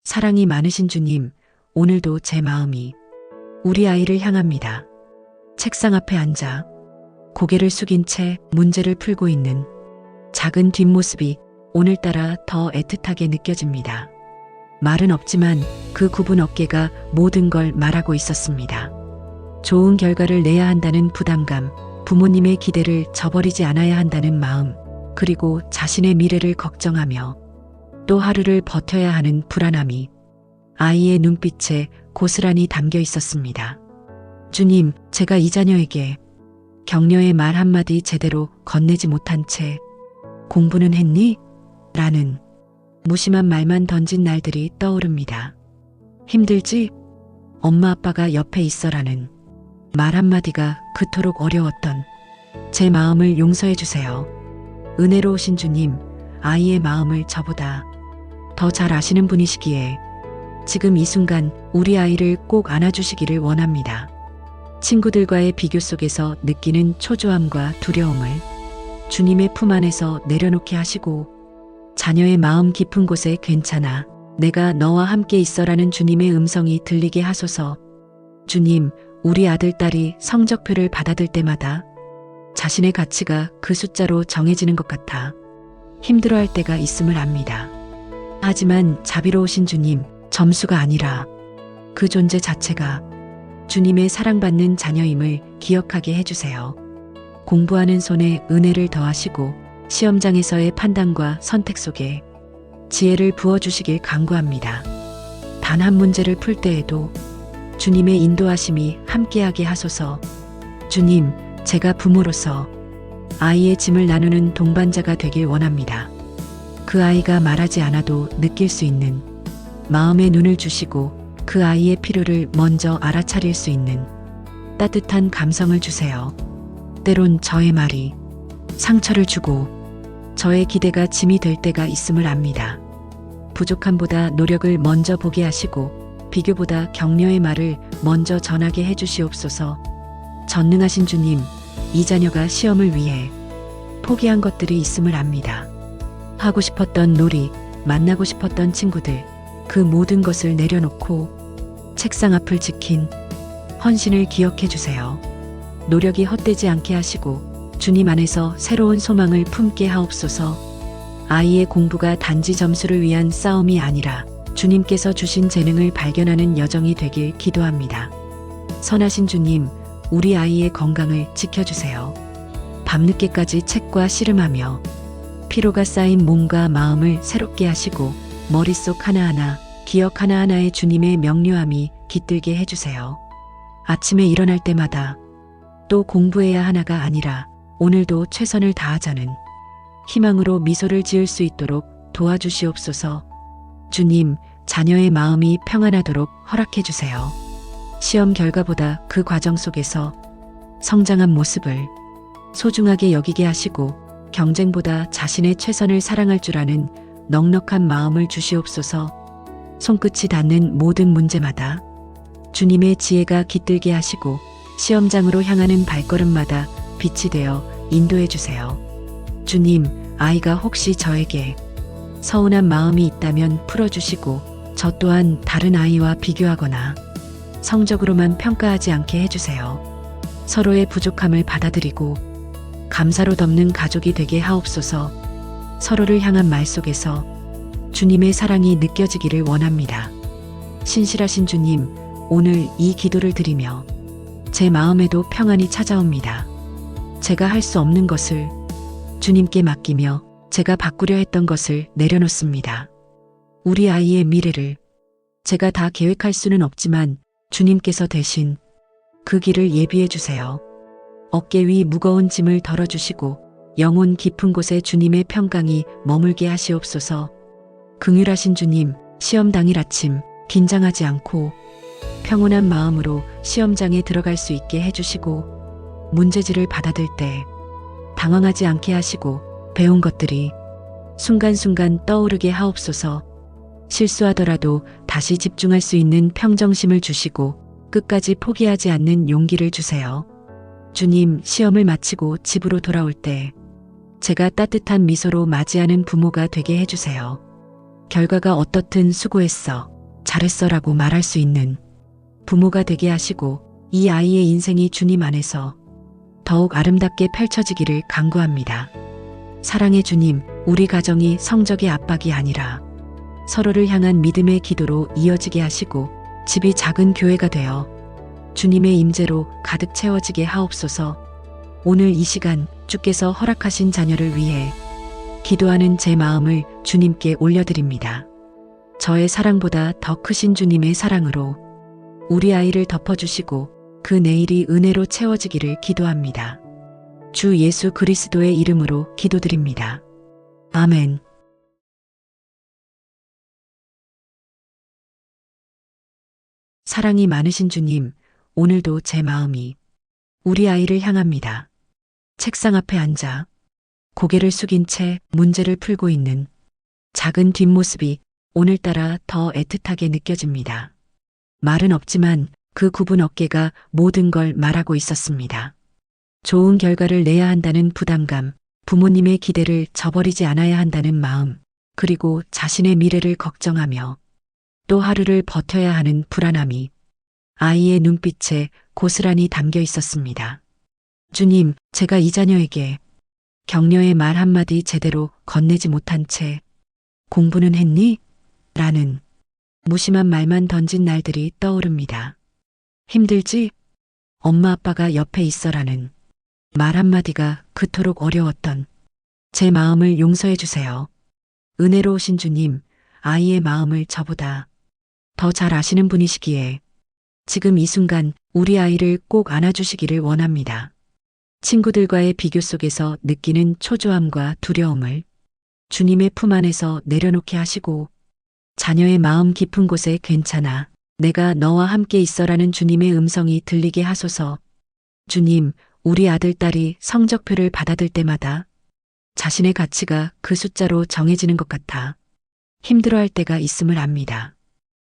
사랑이 많으신 주님, 오늘도 제 마음이 우리 아이를 향합니다. 책상 앞에 앉아 고개를 숙인 채 문제를 풀고 있는 작은 뒷모습이 오늘따라 더 애틋하게 느껴집니다. 말은 없지만 그 굽은 어깨가 모든 걸 말하고 있었습니다. 좋은 결과를 내야 한다는 부담감, 부모님의 기대를 저버리지 않아야 한다는 마음, 그리고 자신의 미래를 걱정하며 또 하루를 버텨야 하는 불안함이 아이의 눈빛에 고스란히 담겨 있었습니다. 주님, 제가 이 자녀에게 격려의 말 한마디 제대로 건네지 못한 채 공부는 했니? 라는 무심한 말만 던진 날들이 떠오릅니다. 힘들지? 엄마 아빠가 옆에 있어라는 말 한마디가 그토록 어려웠던 제 마음을 용서해 주세요. 은혜로우신 주님, 아이의 마음을 저보다 더 잘 아시는 분이시기에 지금 이 순간 우리 아이를 꼭 안아주시기를 원합니다. 친구들과의 비교 속에서 느끼는 초조함과 두려움을 주님의 품 안에서 내려놓게 하시고 자녀의 마음 깊은 곳에 괜찮아, 내가 너와 함께 있어라는 주님의 음성이 들리게 하소서. 주님, 우리 아들, 딸이 성적표를 받아들 때마다 자신의 가치가 그 숫자로 정해지는 것 같아 힘들어할 때가 있음을 압니다. 하지만 자비로우신 주님, 점수가 아니라 그 존재 자체가 주님의 사랑받는 자녀임을 기억하게 해주세요. 공부하는 손에 은혜를 더하시고 시험장에서의 판단과 선택 속에 지혜를 부어주시길 간구합니다. 단 한 문제를 풀 때에도 주님의 인도하심이 함께하게 하소서. 주님, 제가 부모로서 아이의 짐을 나누는 동반자가 되길 원합니다. 그 아이가 말하지 않아도 느낄 수 있는 마음의 눈을 주시고 그 아이의 필요를 먼저 알아차릴 수 있는 따뜻한 감성을 주세요. 때론 저의 말이 상처를 주고 저의 기대가 짐이 될 때가 있음을 압니다. 부족함보다 노력을 먼저 보게 하시고 비교보다 격려의 말을 먼저 전하게 해주시옵소서. 전능하신 주님, 이 자녀가 시험을 위해 포기한 것들이 있음을 압니다. 하고 싶었던 놀이, 만나고 싶었던 친구들, 그 모든 것을 내려놓고 책상 앞을 지킨 헌신을 기억해 주세요. 노력이 헛되지 않게 하시고 주님 안에서 새로운 소망을 품게 하옵소서. 아이의 공부가 단지 점수를 위한 싸움이 아니라 주님께서 주신 재능을 발견하는 여정이 되길 기도합니다. 선하신 주님, 우리 아이의 건강을 지켜주세요. 밤늦게까지 책과 씨름하며 피로가 쌓인 몸과 마음을 새롭게 하시고 머릿속 하나하나, 기억 하나하나에 주님의 명료함이 깃들게 해주세요. 아침에 일어날 때마다 또 공부해야 하나가 아니라 오늘도 최선을 다하자는 희망으로 미소를 지을 수 있도록 도와주시옵소서. 주님, 자녀의 마음이 평안하도록 허락해 주세요. 시험 결과보다 그 과정 속에서 성장한 모습을 소중하게 여기게 하시고 경쟁보다 자신의 최선을 사랑할 줄 아는 넉넉한 마음을 주시옵소서. 손끝이 닿는 모든 문제마다 주님의 지혜가 깃들게 하시고 시험장으로 향하는 발걸음마다 빛이 되어 인도해 주세요. 주님, 아이가 혹시 저에게 서운한 마음이 있다면 풀어주시고 저 또한 다른 아이와 비교하거나 성적으로만 평가하지 않게 해주세요. 서로의 부족함을 받아들이고 감사로 덮는 가족이 되게 하옵소서. 서로를 향한 말 속에서 주님의 사랑이 느껴지기를 원합니다. 신실하신 주님, 오늘 이 기도를 드리며 제 마음에도 평안이 찾아옵니다. 제가 할 수 없는 것을 주님께 맡기며 제가 바꾸려 했던 것을 내려놓습니다. 우리 아이의 미래를 제가 다 계획할 수는 없지만 주님께서 대신 그 길을 예비해 주세요. 어깨 위 무거운 짐을 덜어주시고 영혼 깊은 곳에 주님의 평강이 머물게 하시옵소서. 긍휼하신 주님, 시험 당일 아침 긴장하지 않고 평온한 마음으로 시험장에 들어갈 수 있게 해주시고 문제지를 받아들 때 당황하지 않게 하시고 배운 것들이 순간순간 떠오르게 하옵소서. 실수하더라도 다시 집중할 수 있는 평정심을 주시고 끝까지 포기하지 않는 용기를 주세요. 주님, 시험을 마치고 집으로 돌아올 때 제가 따뜻한 미소로 맞이하는 부모가 되게 해주세요. 결과가 어떻든 수고했어 잘했어라고 말할 수 있는 부모가 되게 하시고 이 아이의 인생이 주님 안에서 더욱 아름답게 펼쳐지기를 간구합니다. 사랑의 주님, 우리 가정이 성적의 압박이 아니라 서로를 향한 믿음의 기도로 이어지게 하시고 집이 작은 교회가 되어 주님의 임재로 가득 채워지게 하옵소서. 오늘 이 시간 주께서 허락하신 자녀를 위해 기도하는 제 마음을 주님께 올려드립니다. 저의 사랑보다 더 크신 주님의 사랑으로 우리 아이를 덮어주시고 그 내일이 은혜로 채워지기를 기도합니다. 주 예수 그리스도의 이름으로 기도드립니다. 아멘. 사랑이 많으신 주님, 오늘도 제 마음이 우리 아이를 향합니다. 책상 앞에 앉아 고개를 숙인 채 문제를 풀고 있는 작은 뒷모습이 오늘따라 더 애틋하게 느껴집니다. 말은 없지만 그 굽은 어깨가 모든 걸 말하고 있었습니다. 좋은 결과를 내야 한다는 부담감, 부모님의 기대를 저버리지 않아야 한다는 마음, 그리고 자신의 미래를 걱정하며 또 하루를 버텨야 하는 불안함이 아이의 눈빛에 고스란히 담겨 있었습니다. 주님, 제가 이 자녀에게 격려의 말 한마디 제대로 건네지 못한 채 공부는 했니? 라는 무심한 말만 던진 날들이 떠오릅니다. 힘들지? 엄마 아빠가 옆에 있어라는 말 한마디가 그토록 어려웠던 제 마음을 용서해 주세요. 은혜로우신 주님, 아이의 마음을 저보다 더 잘 아시는 분이시기에 지금 이 순간 우리 아이를 꼭 안아주시기를 원합니다. 친구들과의 비교 속에서 느끼는 초조함과 두려움을 주님의 품 안에서 내려놓게 하시고 자녀의 마음 깊은 곳에 괜찮아, 내가 너와 함께 있어라는 주님의 음성이 들리게 하소서. 주님, 우리 아들, 딸이 성적표를 받아들 때마다 자신의 가치가 그 숫자로 정해지는 것 같아 힘들어할 때가 있음을 압니다.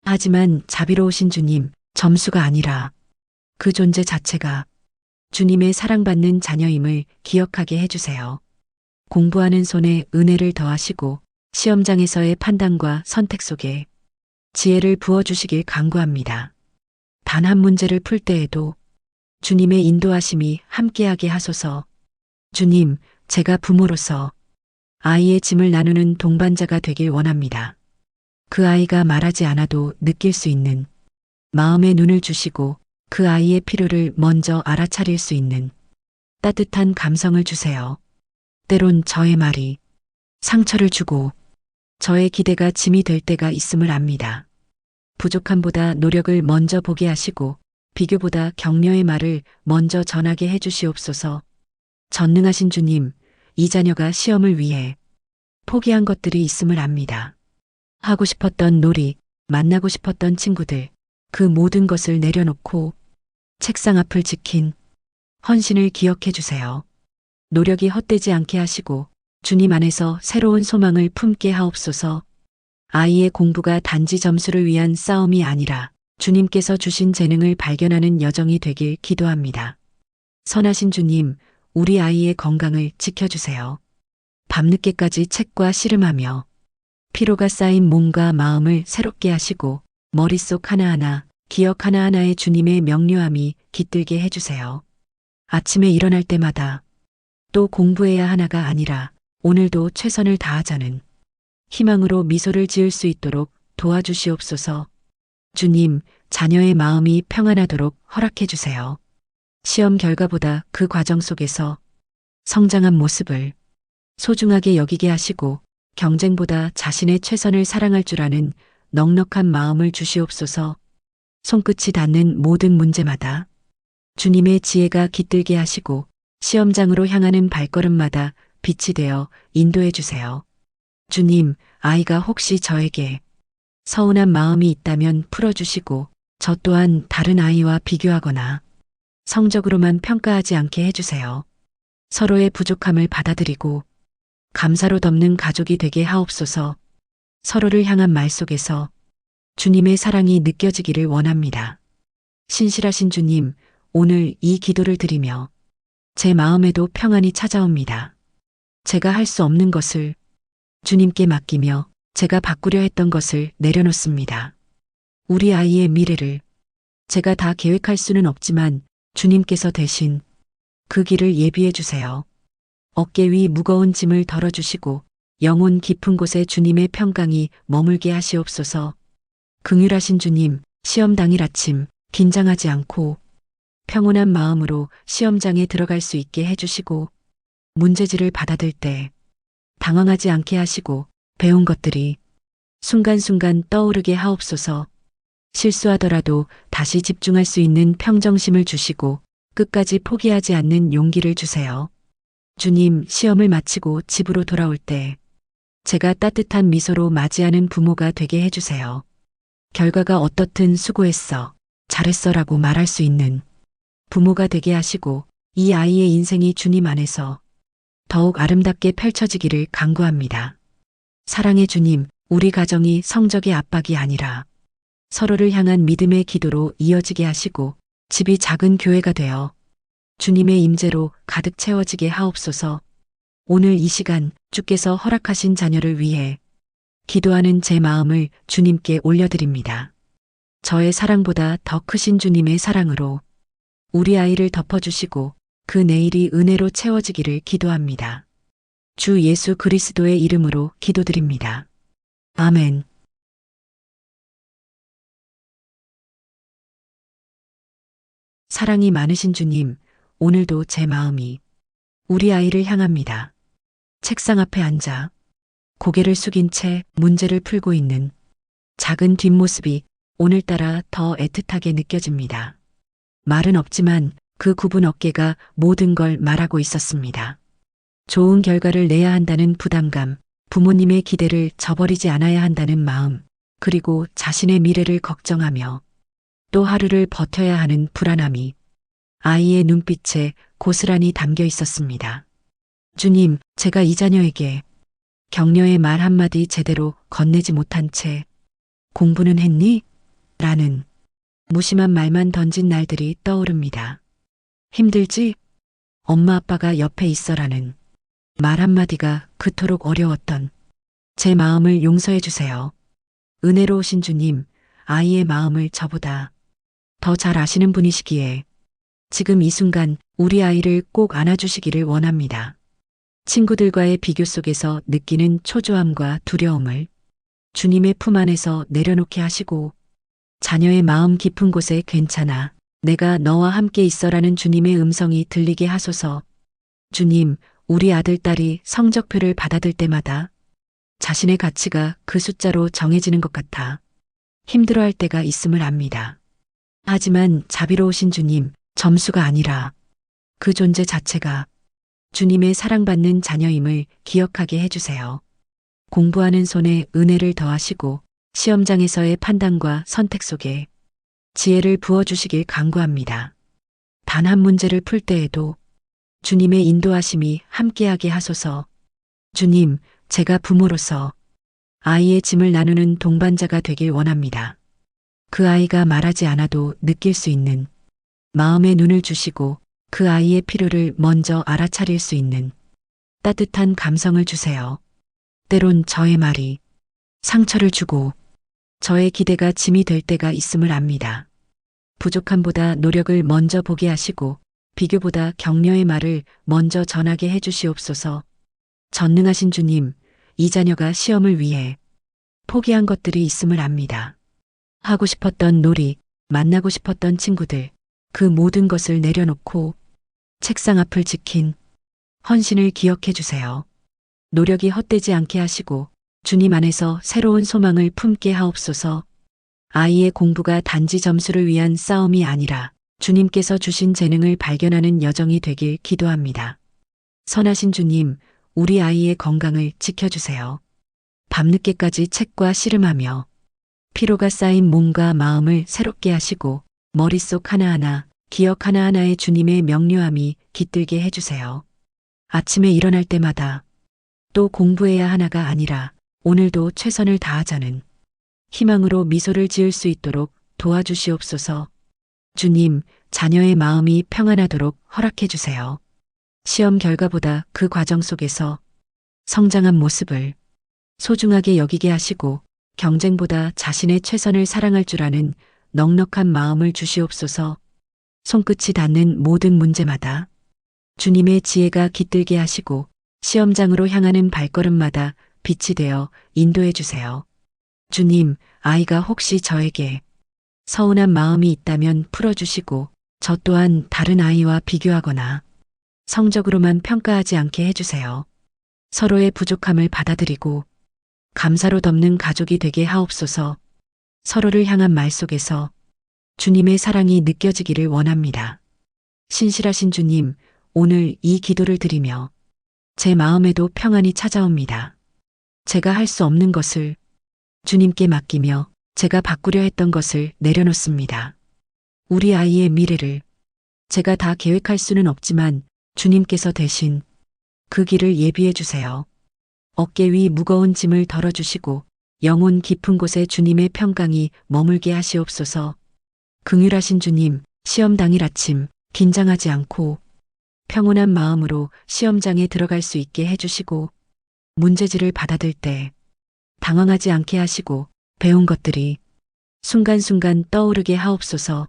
하지만 자비로우신 주님, 점수가 아니라 그 존재 자체가 주님의 사랑받는 자녀임을 기억하게 해주세요. 공부하는 손에 은혜를 더하시고 시험장에서의 판단과 선택 속에 지혜를 부어주시길 간구합니다. 단 한 문제를 풀 때에도 주님의 인도하심이 함께하게 하소서. 주님, 제가 부모로서 아이의 짐을 나누는 동반자가 되길 원합니다. 그 아이가 말하지 않아도 느낄 수 있는 마음의 눈을 주시고 그 아이의 필요를 먼저 알아차릴 수 있는 따뜻한 감성을 주세요. 때론 저의 말이 상처를 주고 저의 기대가 짐이 될 때가 있음을 압니다. 부족함보다 노력을 먼저 보게 하시고 비교보다 격려의 말을 먼저 전하게 해주시옵소서. 전능하신 주님, 이 자녀가 시험을 위해 포기한 것들이 있음을 압니다. 하고 싶었던 놀이, 만나고 싶었던 친구들, 그 모든 것을 내려놓고 책상 앞을 지킨 헌신을 기억해 주세요. 노력이 헛되지 않게 하시고 주님 안에서 새로운 소망을 품게 하옵소서. 아이의 공부가 단지 점수를 위한 싸움이 아니라 주님께서 주신 재능을 발견하는 여정이 되길 기도합니다. 선하신 주님, 우리 아이의 건강을 지켜주세요. 밤늦게까지 책과 씨름하며 피로가 쌓인 몸과 마음을 새롭게 하시고 머릿속 하나하나, 기억 하나하나에 주님의 명료함이 깃들게 해주세요. 아침에 일어날 때마다 또 공부해야 하나가 아니라 오늘도 최선을 다하자는 희망으로 미소를 지을 수 있도록 도와주시옵소서. 주님, 자녀의 마음이 평안하도록 허락해 주세요. 시험 결과보다 그 과정 속에서 성장한 모습을 소중하게 여기게 하시고 경쟁보다 자신의 최선을 사랑할 줄 아는 넉넉한 마음을 주시옵소서. 손끝이 닿는 모든 문제마다 주님의 지혜가 깃들게 하시고 시험장으로 향하는 발걸음마다 빛이 되어 인도해 주세요. 주님, 아이가 혹시 저에게 서운한 마음이 있다면 풀어주시고 저 또한 다른 아이와 비교하거나 성적으로만 평가하지 않게 해주세요. 서로의 부족함을 받아들이고 감사로 덮는 가족이 되게 하옵소서. 서로를 향한 말 속에서 주님의 사랑이 느껴지기를 원합니다. 신실하신 주님, 오늘 이 기도를 드리며 제 마음에도 평안이 찾아옵니다. 제가 할 수 없는 것을 주님께 맡기며 제가 바꾸려 했던 것을 내려놓습니다. 우리 아이의 미래를 제가 다 계획할 수는 없지만 주님께서 대신 그 길을 예비해 주세요. 어깨 위 무거운 짐을 덜어주시고 영혼 깊은 곳에 주님의 평강이 머물게 하시옵소서. 긍휼하신 주님, 시험 당일 아침 긴장하지 않고 평온한 마음으로 시험장에 들어갈 수 있게 해주시고 문제지를 받아들 때 당황하지 않게 하시고 배운 것들이 순간순간 떠오르게 하옵소서. 실수하더라도 다시 집중할 수 있는 평정심을 주시고 끝까지 포기하지 않는 용기를 주세요. 주님, 시험을 마치고 집으로 돌아올 때 제가 따뜻한 미소로 맞이하는 부모가 되게 해주세요. 결과가 어떻든 수고했어, 잘했어라고 말할 수 있는 부모가 되게 하시고 이 아이의 인생이 주님 안에서 더욱 아름답게 펼쳐지기를 간구합니다. 사랑의 주님, 우리 가정이 성적의 압박이 아니라 서로를 향한 믿음의 기도로 이어지게 하시고 집이 작은 교회가 되어 주님의 임재로 가득 채워지게 하옵소서. 오늘 이 시간 주께서 허락하신 자녀를 위해 기도하는 제 마음을 주님께 올려드립니다. 저의 사랑보다 더 크신 주님의 사랑으로 우리 아이를 덮어주시고 그 내일이 은혜로 채워지기를 기도합니다. 주 예수 그리스도의 이름으로 기도드립니다. 아멘. 사랑이 많으신 주님, 오늘도 제 마음이 우리 아이를 향합니다. 책상 앞에 앉아 고개를 숙인 채 문제를 풀고 있는 작은 뒷모습이 오늘따라 더 애틋하게 느껴집니다. 말은 없지만 그 굽은 어깨가 모든 걸 말하고 있었습니다. 좋은 결과를 내야 한다는 부담감, 부모님의 기대를 저버리지 않아야 한다는 마음, 그리고 자신의 미래를 걱정하며 또 하루를 버텨야 하는 불안함이 아이의 눈빛에 고스란히 담겨 있었습니다. 주님, 제가 이 자녀에게 격려의 말 한마디 제대로 건네지 못한 채 공부는 했니? 라는 무심한 말만 던진 날들이 떠오릅니다. 힘들지? 엄마 아빠가 옆에 있어라는 말 한마디가 그토록 어려웠던 제 마음을 용서해 주세요. 은혜로우신 주님, 아이의 마음을 저보다 더 잘 아시는 분이시기에 지금 이 순간 우리 아이를 꼭 안아주시기를 원합니다. 친구들과의 비교 속에서 느끼는 초조함과 두려움을 주님의 품 안에서 내려놓게 하시고 자녀의 마음 깊은 곳에 괜찮아, 내가 너와 함께 있어라는 주님의 음성이 들리게 하소서. 주님, 우리 아들, 딸이 성적표를 받아들 때마다 자신의 가치가 그 숫자로 정해지는 것 같아 힘들어할 때가 있음을 압니다. 하지만 자비로우신 주님, 점수가 아니라 그 존재 자체가 주님의 사랑받는 자녀임을 기억하게 해주세요. 공부하는 손에 은혜를 더하시고 시험장에서의 판단과 선택 속에 지혜를 부어주시길 간구합니다. 단 한 문제를 풀 때에도 주님의 인도하심이 함께하게 하소서. 주님, 제가 부모로서 아이의 짐을 나누는 동반자가 되길 원합니다. 그 아이가 말하지 않아도 느낄 수 있는 마음의 눈을 주시고 그 아이의 필요를 먼저 알아차릴 수 있는 따뜻한 감성을 주세요. 때론 저의 말이 상처를 주고 저의 기대가 짐이 될 때가 있음을 압니다. 부족함보다 노력을 먼저 보게 하시고 비교보다 격려의 말을 먼저 전하게 해주시옵소서. 전능하신 주님, 이 자녀가 시험을 위해 포기한 것들이 있음을 압니다. 하고 싶었던 놀이, 만나고 싶었던 친구들, 그 모든 것을 내려놓고 책상 앞을 지킨 헌신을 기억해 주세요. 노력이 헛되지 않게 하시고 주님 안에서 새로운 소망을 품게 하옵소서. 아이의 공부가 단지 점수를 위한 싸움이 아니라 주님께서 주신 재능을 발견하는 여정이 되길 기도합니다. 선하신 주님, 우리 아이의 건강을 지켜주세요. 밤늦게까지 책과 씨름하며 피로가 쌓인 몸과 마음을 새롭게 하시고 머릿속 하나하나, 기억 하나하나에 주님의 명료함이 깃들게 해주세요. 아침에 일어날 때마다 또 공부해야 하나가 아니라 오늘도 최선을 다하자는 희망으로 미소를 지을 수 있도록 도와주시옵소서. 주님, 자녀의 마음이 평안하도록 허락해 주세요. 시험 결과보다 그 과정 속에서 성장한 모습을 소중하게 여기게 하시고 경쟁보다 자신의 최선을 사랑할 줄 아는 넉넉한 마음을 주시옵소서. 손끝이 닿는 모든 문제마다 주님의 지혜가 깃들게 하시고 시험장으로 향하는 발걸음마다 빛이 되어 인도해 주세요. 주님, 아이가 혹시 저에게 서운한 마음이 있다면 풀어주시고 저 또한 다른 아이와 비교하거나 성적으로만 평가하지 않게 해주세요. 서로의 부족함을 받아들이고 감사로 덮는 가족이 되게 하옵소서. 서로를 향한 말 속에서 주님의 사랑이 느껴지기를 원합니다. 신실하신 주님, 오늘 이 기도를 드리며 제 마음에도 평안이 찾아옵니다. 제가 할 수 없는 것을 주님께 맡기며 제가 바꾸려 했던 것을 내려놓습니다. 우리 아이의 미래를 제가 다 계획할 수는 없지만 주님께서 대신 그 길을 예비해 주세요. 어깨 위 무거운 짐을 덜어주시고 영혼 깊은 곳에 주님의 평강이 머물게 하시옵소서. 긍휼하신 주님, 시험 당일 아침 긴장하지 않고 평온한 마음으로 시험장에 들어갈 수 있게 해주시고 문제지를 받아들 때 당황하지 않게 하시고 배운 것들이 순간순간 떠오르게 하옵소서.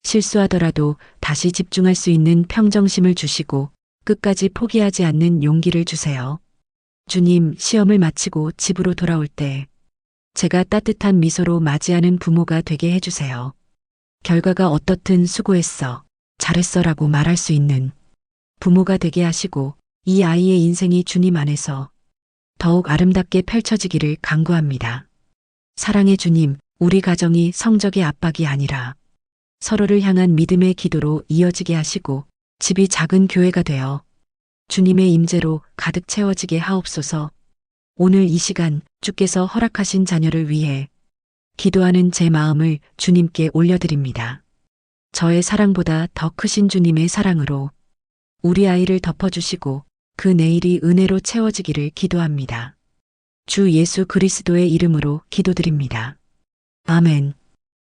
실수하더라도 다시 집중할 수 있는 평정심을 주시고 끝까지 포기하지 않는 용기를 주세요. 주님, 시험을 마치고 집으로 돌아올 때 제가 따뜻한 미소로 맞이하는 부모가 되게 해주세요. 결과가 어떻든 수고했어, 잘했어라고 말할 수 있는 부모가 되게 하시고 이 아이의 인생이 주님 안에서 더욱 아름답게 펼쳐지기를 간구합니다. 사랑의 주님, 우리 가정이 성적의 압박이 아니라 서로를 향한 믿음의 기도로 이어지게 하시고 집이 작은 교회가 되어 주님의 임재로 가득 채워지게 하옵소서. 오늘 이 시간 주께서 허락하신 자녀를 위해 기도하는 제 마음을 주님께 올려드립니다. 저의 사랑보다 더 크신 주님의 사랑으로 우리 아이를 덮어주시고 그 내일이 은혜로 채워지기를 기도합니다. 주 예수 그리스도의 이름으로 기도드립니다. 아멘.